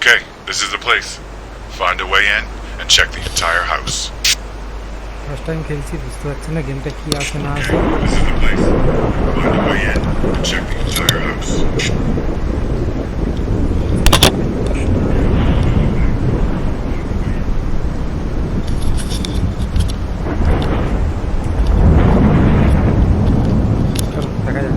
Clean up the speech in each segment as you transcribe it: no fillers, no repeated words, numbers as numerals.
Okay, this is the place. Find a way in and check the entire house. First time খেলছি, বুঝতে পারছি না গেমটা কি আছে না Okay, আছে। this is the place. Find a way in and check the entire house. চলো দেখা যাক।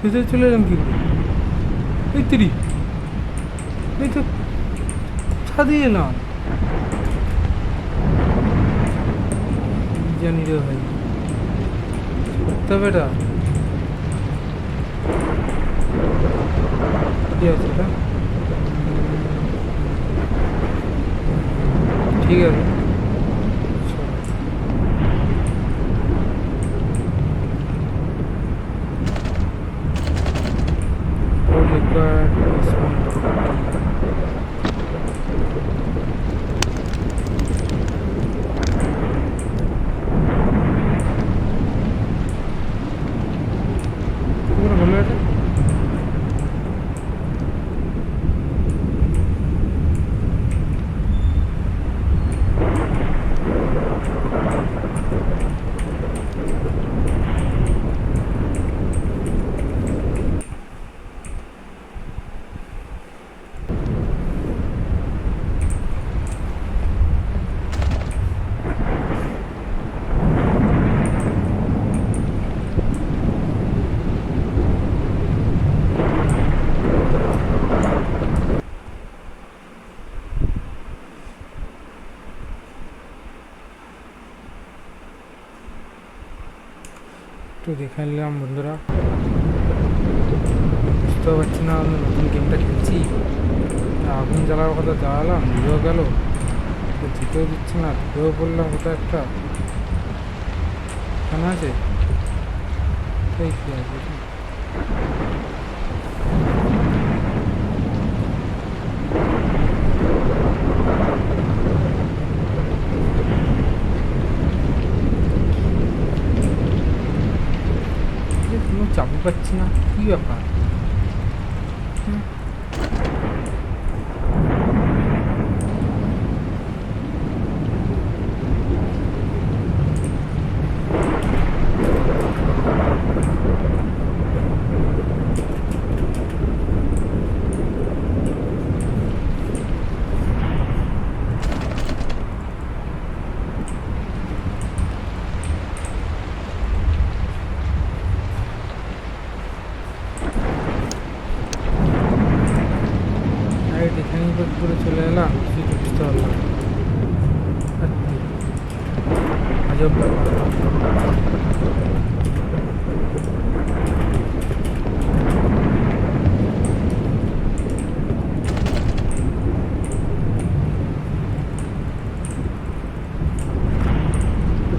ভেতরে চলে এলাম কি করে? এই তিরি, এই তো ছাদে এলাম। জানি রে ভাই, তবে এটা কি আছে? এটা ঠিক আছে। একটু দেখে নিলাম বন্ধুরা, বুঝতে পারছি না আমি নতুন গেমটা খেলছি। আগুন জ্বালার কথা জ্বালালাম, ভিডিও গেল, যেতেও দিচ্ছে না। ভিডিও বললাম ওটা একটা এখানে আছে, এই কি আছে কোনো চাবি পাচ্ছি না কি ব্যাপার এখানেই করে চলে এলাম কিছু বুঝতে পারলাম আজব ব্যাপার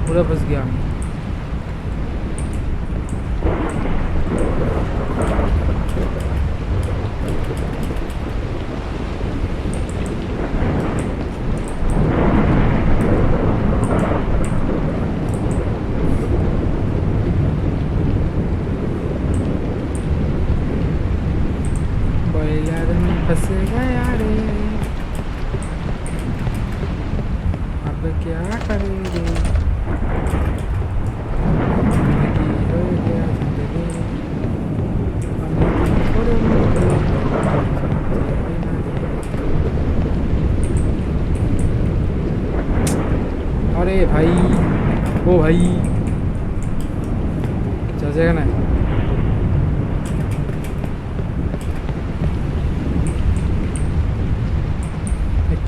पूरा फंस गया फंस गया रे अब क्या करेंगे हो गया जिंदगी अरे भाई ओ भाई चल जाएगा ना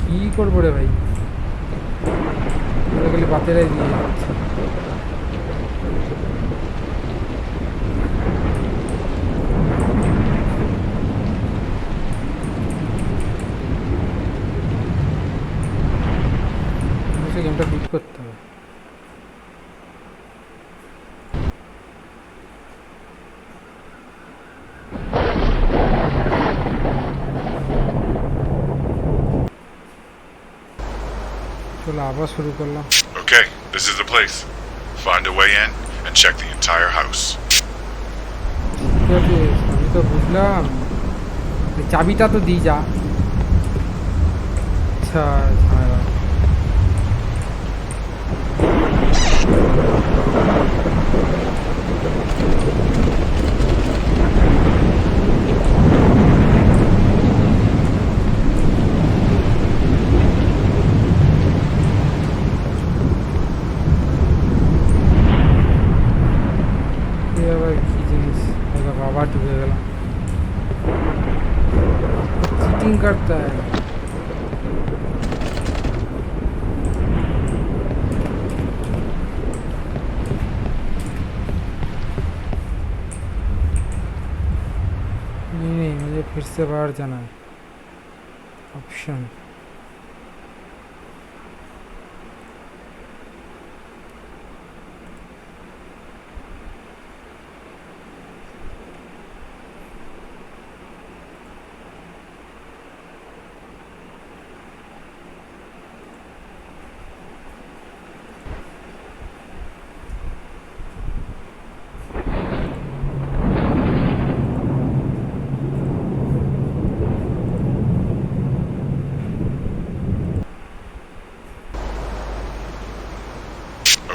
কি করবো রে ভাই খালি বাতেরাই দিয়ে যাচ্ছে গেমটা বিট করতে হবে আবার শুরু করলাম Okay, this is the place. Find a way in and check the entire house. ঠিক আছে আমি তো বুঝলাম চাবিটা তো দিই যা আচ্ছা ঝামেলা बाबा ढुके गला चीटिंग करता है नहीं मुझे फिर से बाहर जाना है option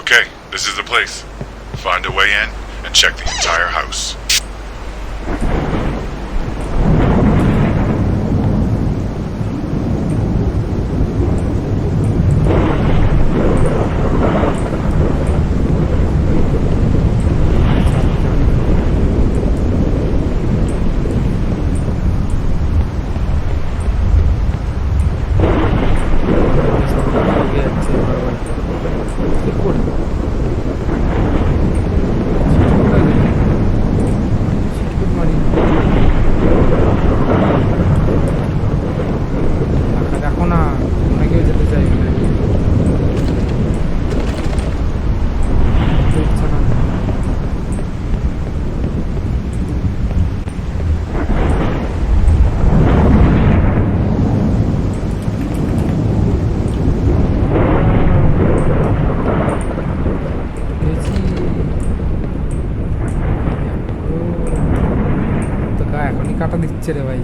Okay, this is the place. Find a way in and check the entire house. কাটা দিচ্ছে রে ভাই।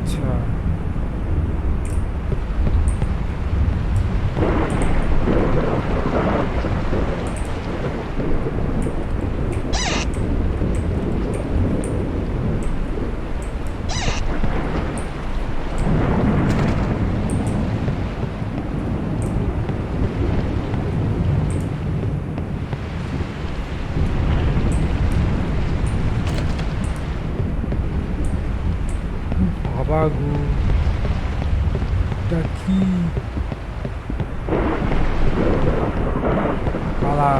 আচ্ছা বাবা গো, এটা কি পালা!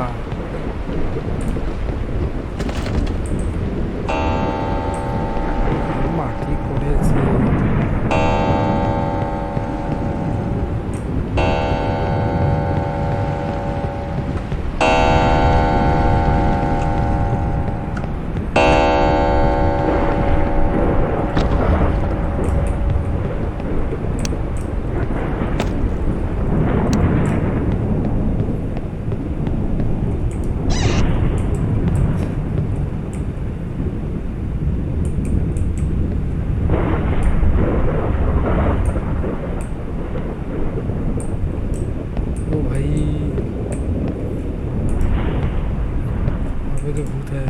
মাটি করেছে। ओ भाई, अबे तो भूत है।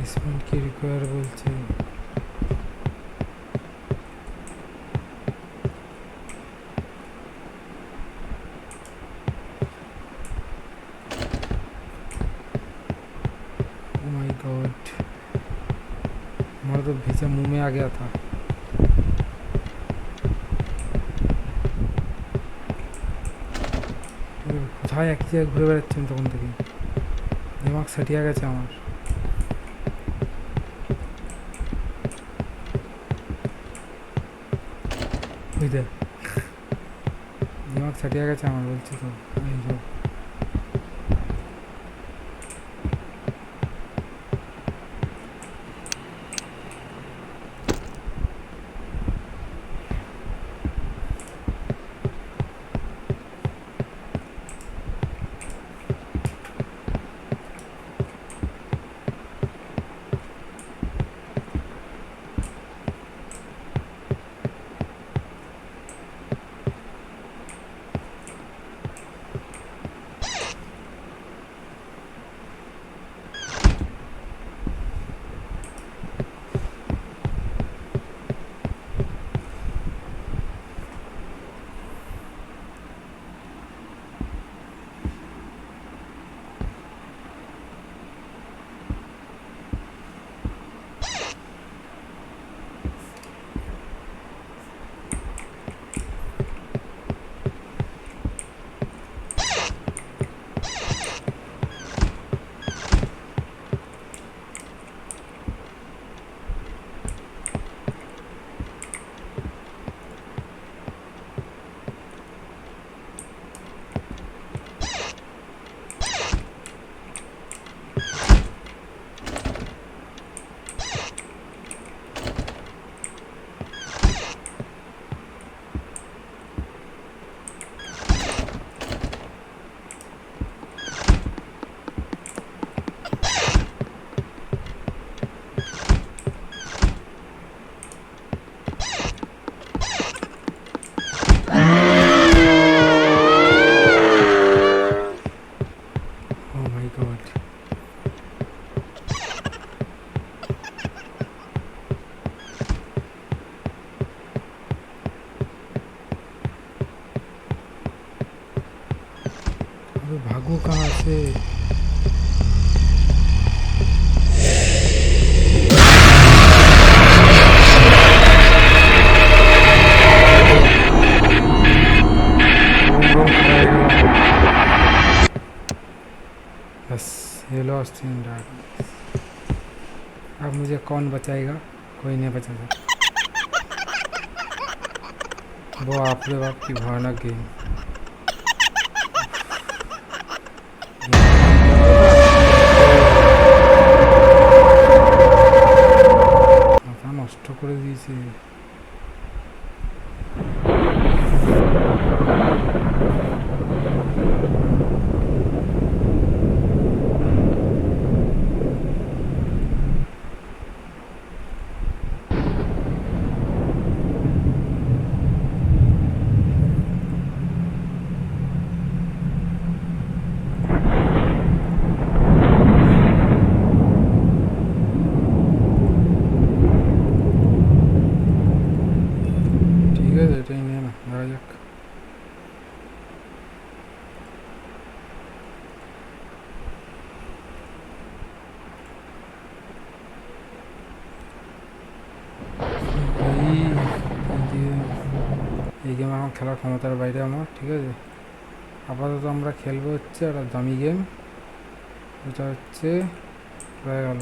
इसमें की रिक्वायर बोलছে। ओ माय गॉड, हमारा तो वीजा मुंह में आ गया था। কোথায় একই জায়গায় ঘুরে বেড়াচ্ছেন তখন থেকে, দিমাগ সেটিয়া গেছে আমার। বুঝতে দিমাগ সেটিয়া গেছে আমার, বলছি তো। এই যে lost in darkness. अब मुझे कौन बचाएगा? कोई नहीं बचा सकता। बाप रे बाप की भयानक गेम। মাথা নষ্ট করে দিয়েছে। এটাই নিয়ে না ধরা যাক। এই গেম আমার খেলার ক্ষমতার বাইরে আমার, ঠিক আছে। আপাতত আমরা খেলবো হচ্ছে একটা দামি গেম, এটা হচ্ছে হয়ে গেল।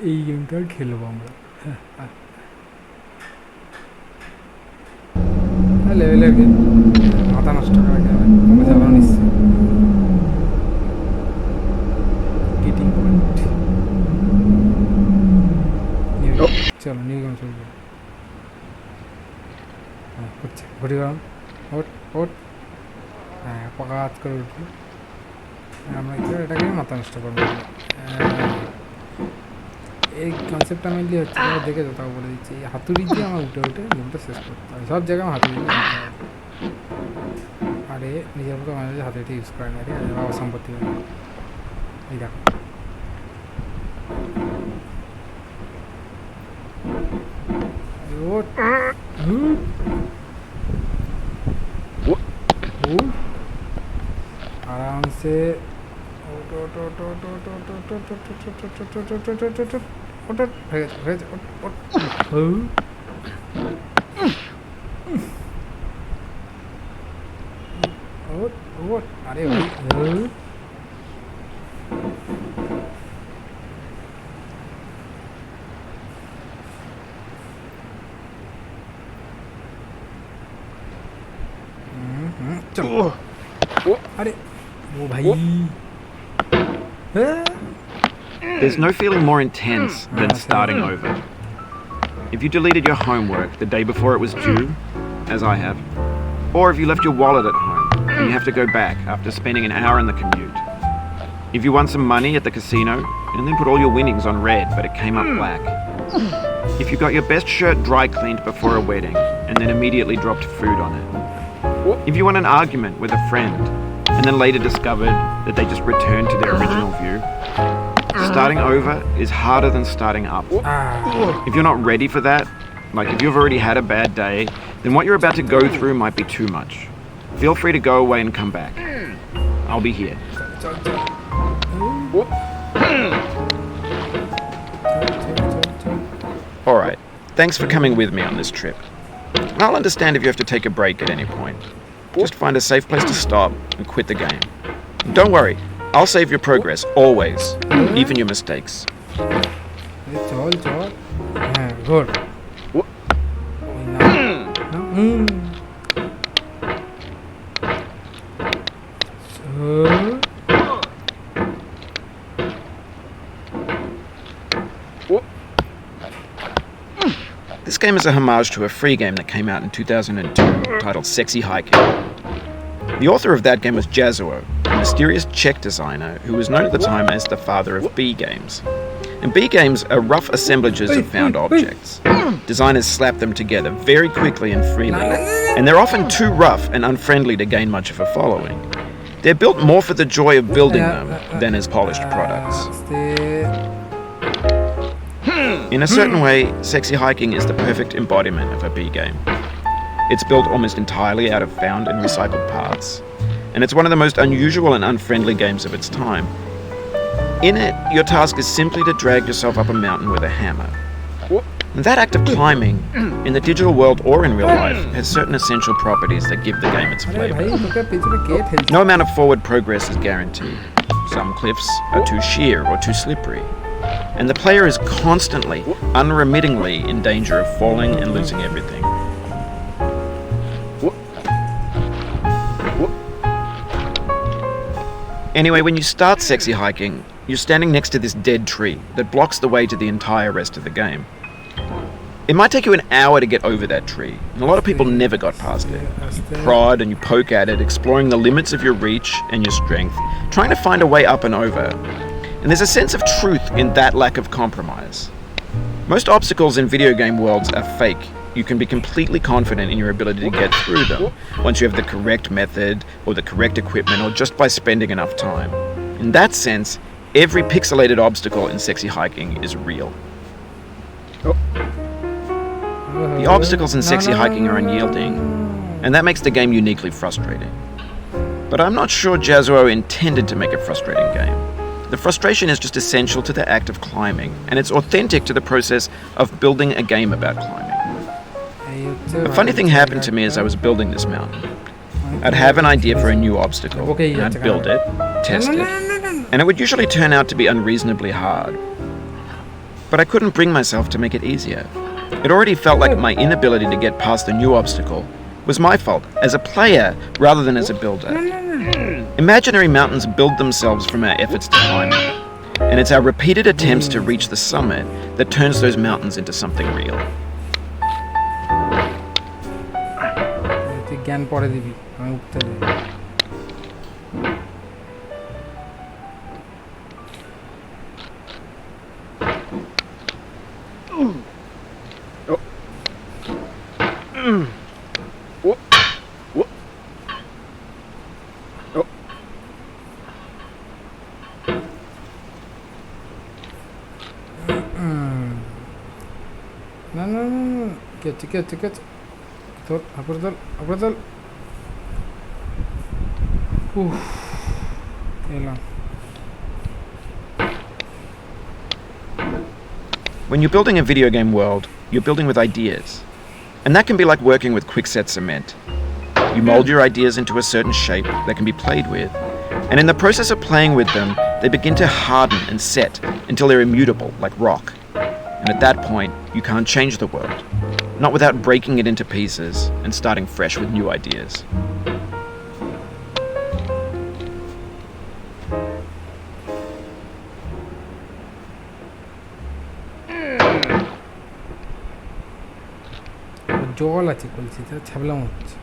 এই গেমটা খেলবো আমরা। লেভেলের গেম, মাথা নষ্ট করা গেম, আমরা চালানো নিচ্ছি। গেটিং পয়েন্ট, চলো নিউ গেম শুরু করি। হ্যাঁ হচ্ছে ঘুরি গরম, ওট ওট, হ্যাঁ পকাত করে উঠবো। আমরা এটাকে মাথা নষ্ট করবো। এই কনসেপ্টটা মেনলি হচ্ছে, দেখে তাও বলে দিচ্ছি, এই হাতুড়ি দিয়ে আমার উঠে উঠে গেমটা শেষ করতে হয়। সব জায়গায় আমার হাতুড়ি দিয়ে উঠতে হয়। আরে নিজের মতো মাঝে মাঝে হাতুড়িটা ইউজ করে না, ঠিক আছে, বাবা সম্পত্তি। এই দেখো आराम से अरे भाई चलो अरे वो भाई There's no feeling more intense than starting over. If you deleted your homework the day before it was due, as I have, or if you left your wallet at home and you have to go back after spending an hour in the commute. If you won some money at the casino and then put all your winnings on red but it came up black. If you got your best shirt dry cleaned before a wedding and then immediately dropped food on it. If you won an argument with a friend and then later discovered that they just returned to their original view. Starting over is harder than starting up. If you're not ready for that, like if you've already had a bad day, then what you're about to go through might be too much. Feel free to go away and come back. I'll be here. Alright, thanks for coming with me on this trip. I'll understand if you have to take a break at any point. Just find a safe place to stop and quit the game. And don't worry, I'll save your progress, always, even your mistakes. Good. This game is a homage to a free game that came out in 2002 titled Sexy Hiking. The author of that game was Jazuo, a mysterious Czech designer who was known at the time as the father of B games. And B games are rough assemblages of found objects. Designers slap them together very quickly and freely, and they're often too rough and unfriendly to gain much of a following. They're built more for the joy of building them than as polished products. In a certain way, Sexy Hiking is the perfect embodiment of a B game. It's built almost entirely out of found and recycled parts, and it's one of the most unusual and unfriendly games of its time. In it, your task is simply to drag yourself up a mountain with a hammer. That act of climbing, in the digital world or in real life, has certain essential properties that give the game its আরে ভাই flavor. তোকে পেছনে কে ঠেলছে? No amount of forward progress is guaranteed. Some cliffs are too sheer or too slippery, and the player is constantly, unremittingly in danger of falling and losing everything. Anyway, when you start sexy hiking, you're standing next to this dead tree that blocks the way to the entire rest of the game. It might take you an hour to get over that tree, and a lot of people never got past it. You prod and you poke at it, exploring the limits of your reach and your strength, trying to find a way up and over. And there's a sense of truth in that lack of compromise. Most obstacles in video game worlds are fake. You can be completely confident in your ability to get through them once you have the correct method or the correct equipment or just by spending enough time. In that sense, every pixelated obstacle in sexy hiking is real. The obstacles in sexy hiking are unyielding, and that makes the game uniquely frustrating. But I'm not sure Jazzuo intended to make a frustrating game. The frustration is just essential to the act of climbing, and it's authentic to the process of building a game about climbing. A funny thing happened to me as I was building this mountain. I'd have an idea for a new obstacle, and I'd build it, test it, and it would usually turn out to be unreasonably hard. But I couldn't bring myself to make it easier. It already felt like my inability to get past the new obstacle was my fault as a player rather than as a builder. Imaginary mountains build themselves from our efforts to climb them, and it's our repeated attempts to reach the summit that turns those mountains into something real. তুই জ্ঞান পরে দিবি, আমি উঠতে দেব। না না না না, ঠিক আছে ঠিক আছে, তোর আপরে তোল এলাম। When you're building a video game world, you're building with ideas. And that can be like working with quickset cement. You mold your ideas into a certain shape that can be played with. And in the process of playing with them, they begin to harden and set until they're immutable, like rock. And at that point, you can't change the world. Not without breaking it into pieces and starting fresh with new ideas. জল আছে কলসিতে, ছাবলাম হচ্ছে।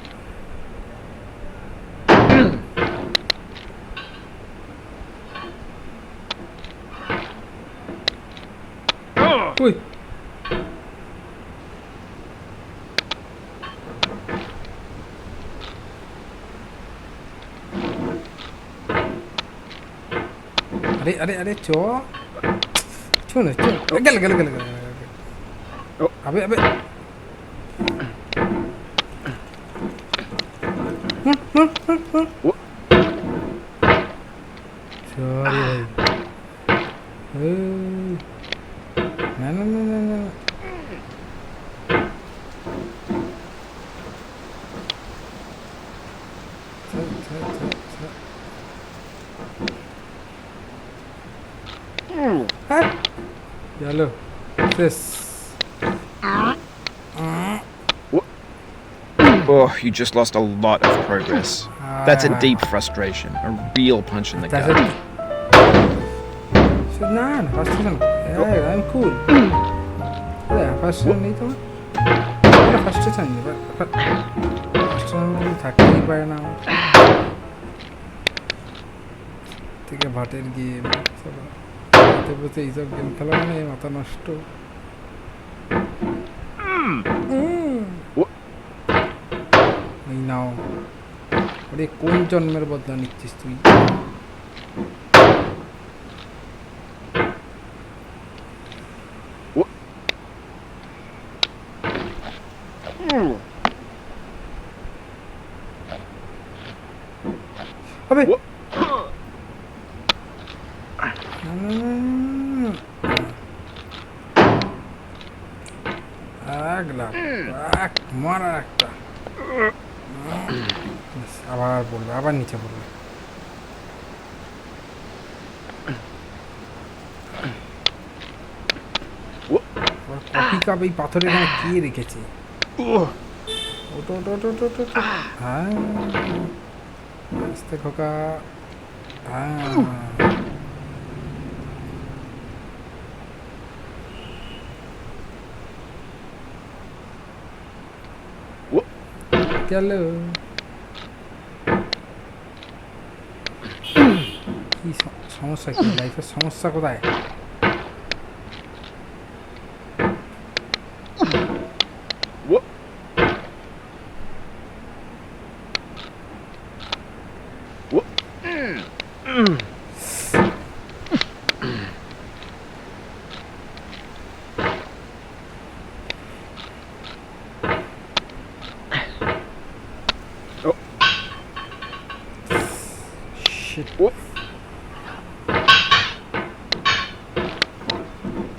ওই আরে আরে আরে চ না গেল গেল গেল গেল আবে আবে সরি ভাই, না না না না না, চলো শেষ। Oh, you just lost a lot of progress. That's a deep frustration, a real punch in the gut. না না frustration, I'm cool. frustration নেই তোমার? frustration নেই, frustration থাকতেই পারে না আমার থেকে। ভাটের গেম বসে বসে এইসব গেম খেলা মানে মাথা নষ্ট। এই নাও, ওরে কোন জন্মের বদলা নিচ্ছিস তুই? আবে লাখ এক মারার একটা আবার পড়বে, আবার নিচে পড়বে। কফি কাপ এই পাথরের এখানে কে রেখেছে? ওটো ওটো ওটো ওটো ওটো, ওটো। হ্যাঁ আস্তে খোকা, হ্যাঁ গেল। কি সমস্যা, কি লাইফের সমস্যা কোথায়?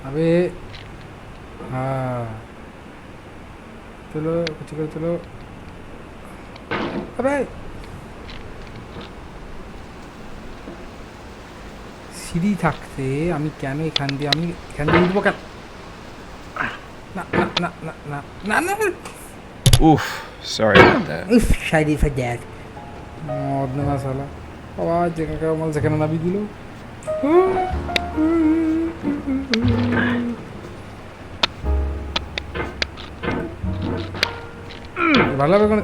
अबे हाँ चलो कुछ करो चलो। अबे সিঁড়ি থাকতে আমি কেন এখান দিয়ে উঠবো কেন? না না না না না না না। Oof, sorry about that. উফ সাইডি ফর দ্যাট মদনা সালা আবার যেখানে মাল যেখানে নাবি দিল। ভালো হবে কোনো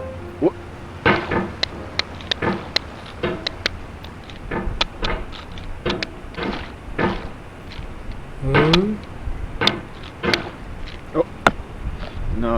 No.